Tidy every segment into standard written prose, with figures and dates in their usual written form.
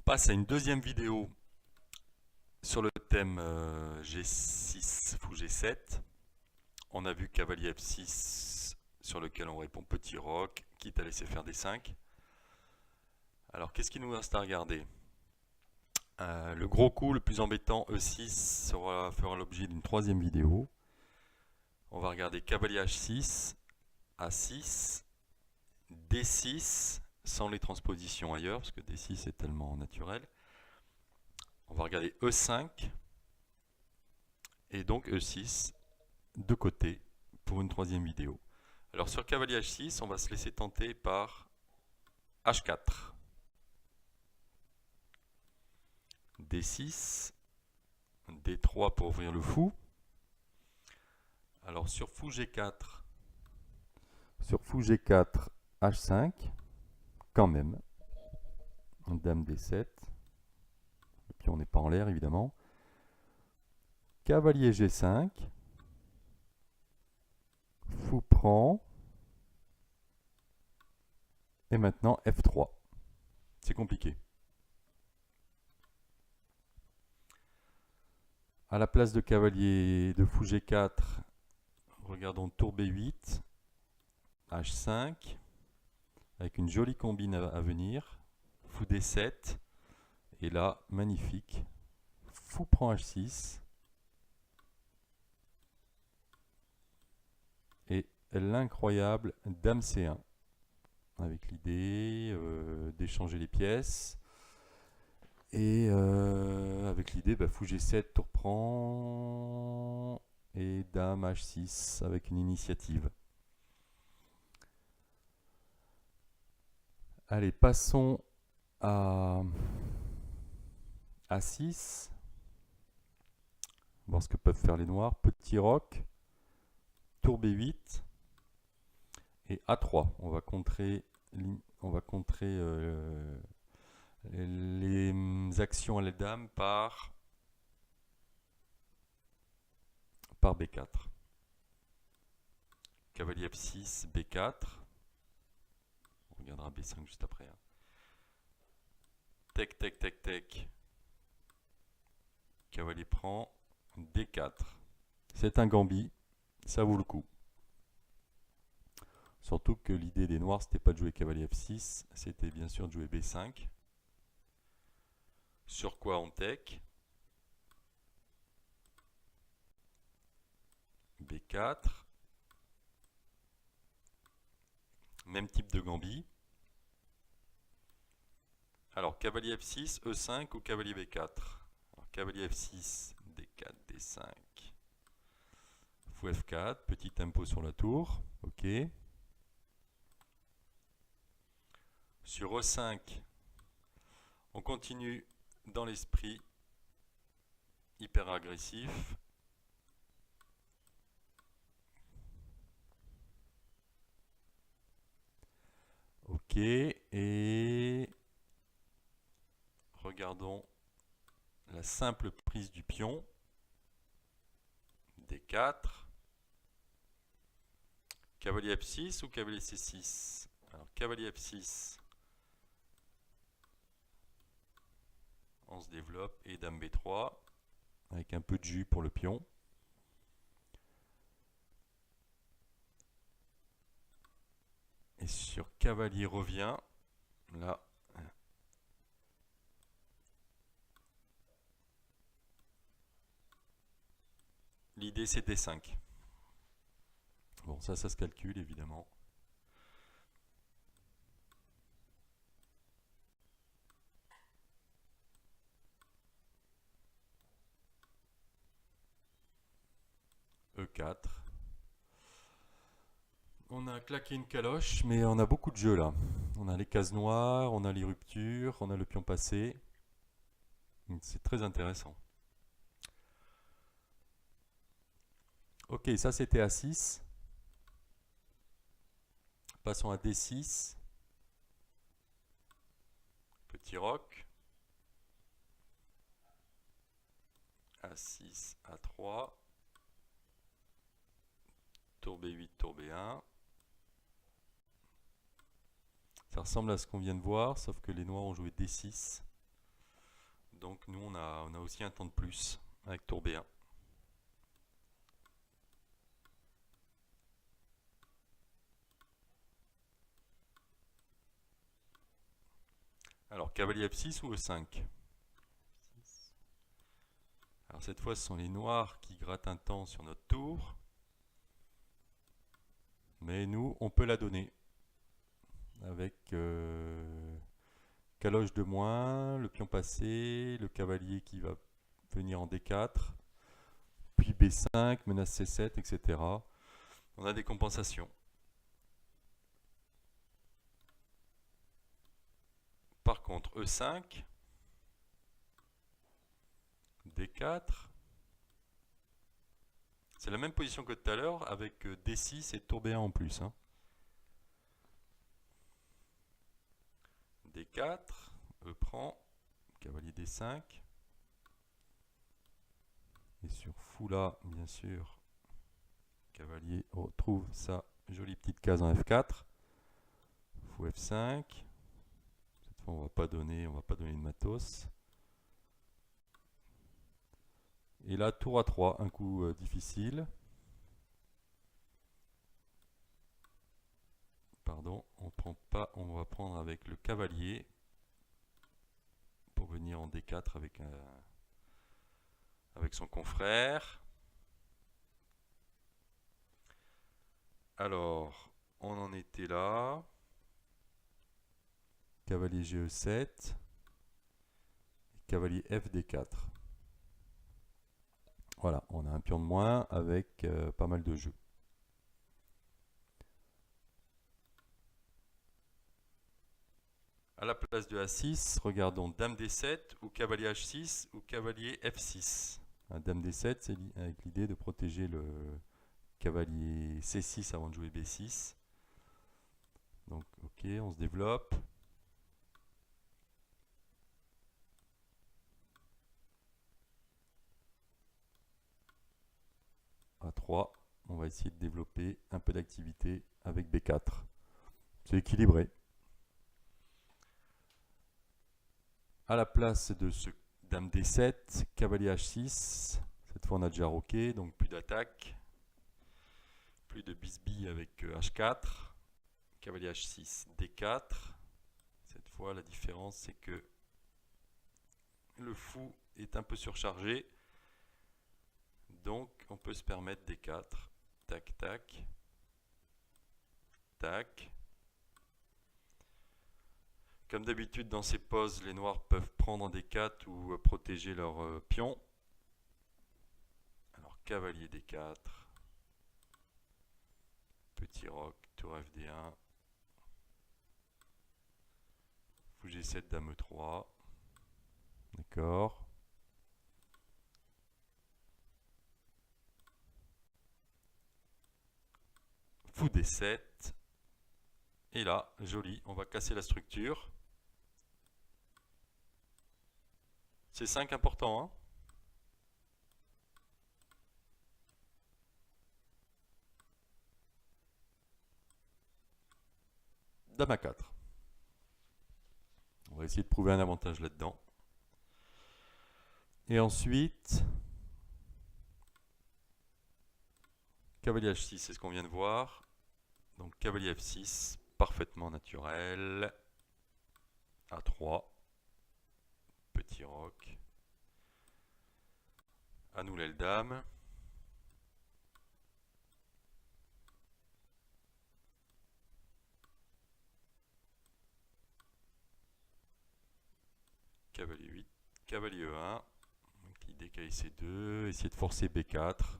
passe à une deuxième vidéo sur le thème G6 fou G7. On a vu cavalier F6 sur lequel on répond petit roc, quitte à laisser faire des 5. Alors qu'est-ce qu'il nous reste à regarder? Le gros coup, le plus embêtant, E6 fera l'objet d'une troisième vidéo. On va regarder cavalier H6, A6, D6, sans les transpositions ailleurs, parce que D6 est tellement naturel. On va regarder E5 et donc E6 de côté pour une troisième vidéo. Alors sur cavalier H6, on va se laisser tenter par H4. D6, D3 pour ouvrir le fou. Alors sur fou G4, H5, quand même. Dame D7. Le pion n'est pas en l'air évidemment. Cavalier G5. Fou prend. Et maintenant F3. C'est compliqué. À la place de cavalier de fou G4, regardons tour B8, H5, avec une jolie combine à venir, fou D7, et là, magnifique, fou prend H6, et l'incroyable dame C1, avec l'idée d'échanger les pièces, et avec l'idée, fou G7, tour prend, et dame H6 avec une initiative. Allez, passons à A6. Voir ce que peuvent faire les noirs. Petit roc, tour B8 et A3. On va contrer les actions à la dame par B4. Cavalier F6, B4. On regardera B5 juste après. Tec, tec, tec, tec. Cavalier prend. D4. C'est un gambit. Ça vaut le coup. Surtout que l'idée des noirs, c'était pas de jouer cavalier F6, c'était bien sûr de jouer B5. Sur quoi on tech? B4. Même type de gambit. Alors, cavalier F6, E5 ou cavalier B4? Alors, cavalier F6, D4, D5. Fou F4, petit tempo sur la tour. Ok. Sur E5, on continue dans l'esprit hyper agressif. Ok, et regardons la simple prise du pion. D4. Cavalier F6 ou cavalier C6? Alors, cavalier F6, on se développe, et dame B3, avec un peu de jus pour le pion. Et sur cavalier revient, là, l'idée c'est D5. Bon, ça se calcule évidemment. E4. On a claqué une caloche, mais on a beaucoup de jeux là. On a les cases noires, on a les ruptures, on a le pion passé. C'est très intéressant. Ok, ça c'était A6. Passons à D6. Petit roc. A6, A3. Tour B8, tour B1. Ça ressemble à ce qu'on vient de voir, sauf que les noirs ont joué D6. Donc nous, on a aussi un temps de plus avec tour B1. Alors, cavalier F6 ou E5? Alors cette fois, ce sont les noirs qui grattent un temps sur notre tour. Mais nous, on peut la donner. Avec caloche de moins, le pion passé, le cavalier qui va venir en D4, puis B5, menace C7, etc. On a des compensations. Par contre, E5, D4, c'est la même position que tout à l'heure avec D6 et tour B1 en plus. Hein. D4, E prend, cavalier D5. Et sur fou là, bien sûr, cavalier retrouve sa jolie petite case en F4. Fou F5. Cette fois, on va pas donner de matos. Et là, tour A3, un coup difficile. Pardon, on prend pas, on va prendre avec le cavalier pour venir en D4 avec son confrère. Alors, on en était là. Cavalier GE7. Cavalier FD4. Voilà, on a un pion de moins avec pas mal de jeux. À la place de A6, regardons Dame D7 ou cavalier H6 ou cavalier F6. Dame D7, c'est avec l'idée de protéger le cavalier C6 avant de jouer B6. Donc, ok, on se développe. A3, on va essayer de développer un peu d'activité avec B4. C'est équilibré. À la place de ce Dame D7, cavalier H6. Cette fois, on a déjà roqué, donc plus d'attaque. Plus de bisbille avec H4. Cavalier H6, D4. Cette fois, la différence, c'est que le fou est un peu surchargé. Donc, on peut se permettre D4. Tac, tac. Tac. Comme d'habitude, dans ces poses, les noirs peuvent prendre D4 ou protéger leur pion. Alors, cavalier D4. Petit roc, tour FD1. Fou G7, dame E3. D'accord. Fou D7. Et là, joli, on va casser la structure. C'est 5 important, hein. Dame A4. On va essayer de prouver un avantage là-dedans. Et ensuite, cavalier H6, c'est ce qu'on vient de voir. Donc cavalier F6, parfaitement naturel. A3. Petit roc. À nous l'aile dame. Cavalier 8. Cavalier E1. L'idée C2. Essayer de forcer B4.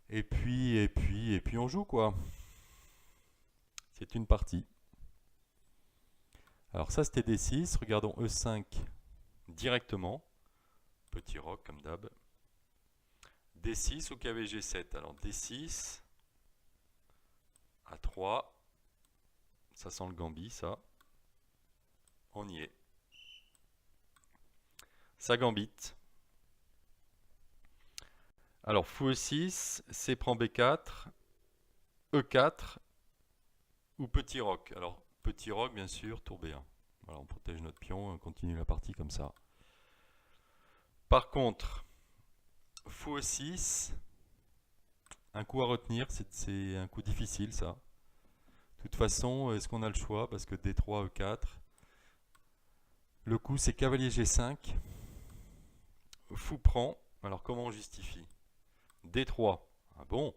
Et puis on joue quoi. C'est une partie. Alors ça c'était D6. Regardons E5 directement. Petit roc comme d'hab. D6 ou cavalier G7. Alors D6. A3. Ça sent le gambit ça. On y est. Ça gambite. Alors fou E6, C prend B4, E4 ou petit roc. Alors petit roc bien sûr, tour B1. Voilà, on protège notre pion, on continue la partie comme ça. Par contre, fou E6, un coup à retenir, c'est un coup difficile ça. De toute façon, est-ce qu'on a le choix? Parce que D3, E4. Le coup, c'est cavalier G5. Fou prend. Alors, comment on justifie? D3. Ah bon?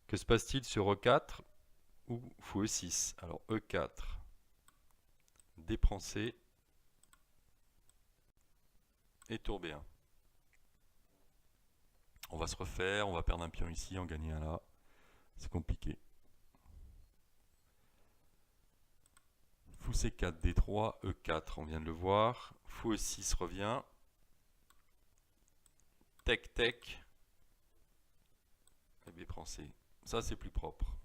Que se passe-t-il sur E4 ou fou E6? Alors, E4. D prend C. Et tour B1. On va se refaire. On va perdre un pion ici, en gagner un là. C'est compliqué. Fou C4, D3, E4, on vient de le voir. Fou E6 revient. Tec, tec. Et B prend C. Ça, c'est plus propre.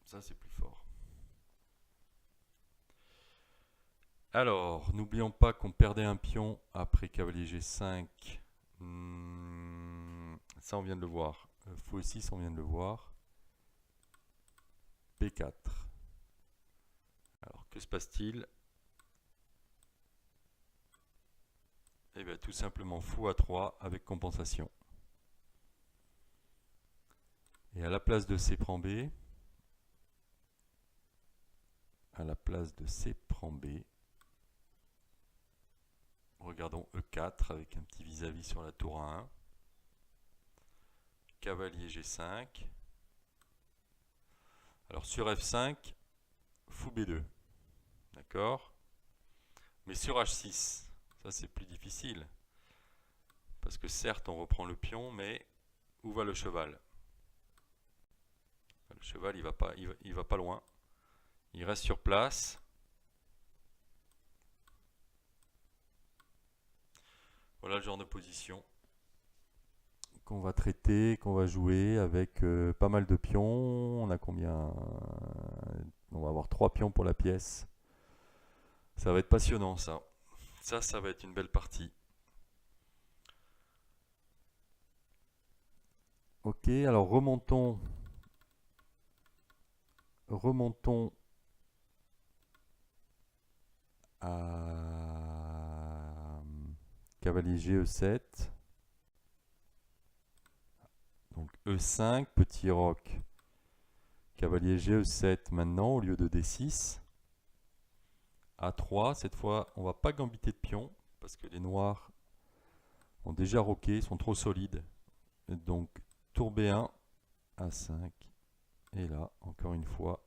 Ça, c'est plus fort. Alors, n'oublions pas qu'on perdait un pion après cavalier G5. Ça, on vient de le voir. Fou E6, on vient de le voir. B4. Alors, que se passe-t-il? Eh bien, tout simplement fou A3 avec compensation. Et à la place de C prend B, regardons E4 avec un petit vis-à-vis sur la tour A1. Cavalier G5. Alors sur F5, fou B2. D'accord? Mais sur H6, ça c'est plus difficile. Parce que certes, on reprend le pion, mais où va le cheval? Le cheval, il va pas loin. Il reste sur place. Voilà le genre de position qu'on va traiter, qu'on va jouer avec pas mal de pions. On a combien? On va avoir 3 pions pour la pièce. Ça va être passionnant ça. Ça va être une belle partie. Ok, alors remontons à cavalier GE7. Donc E5, petit roc. Cavalier GE7 maintenant au lieu de D6. A3, cette fois on va pas gambiter de pion parce que les noirs ont déjà roqué, sont trop solides. Et donc tour B1, A5. Et là, encore une fois,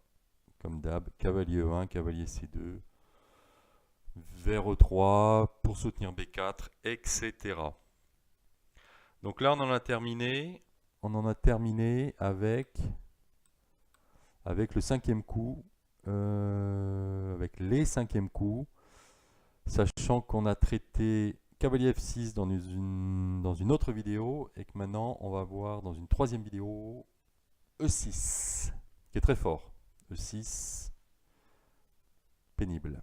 comme d'hab, cavalier E1, cavalier C2, vers E3 pour soutenir B4, etc. Donc là, on en a terminé. On en a terminé avec le 5e coup, avec les 5e coups, sachant qu'on a traité cavalier F6 dans une autre vidéo et que maintenant, on va voir dans une 3e vidéo E6, qui est très fort. E6, pénible.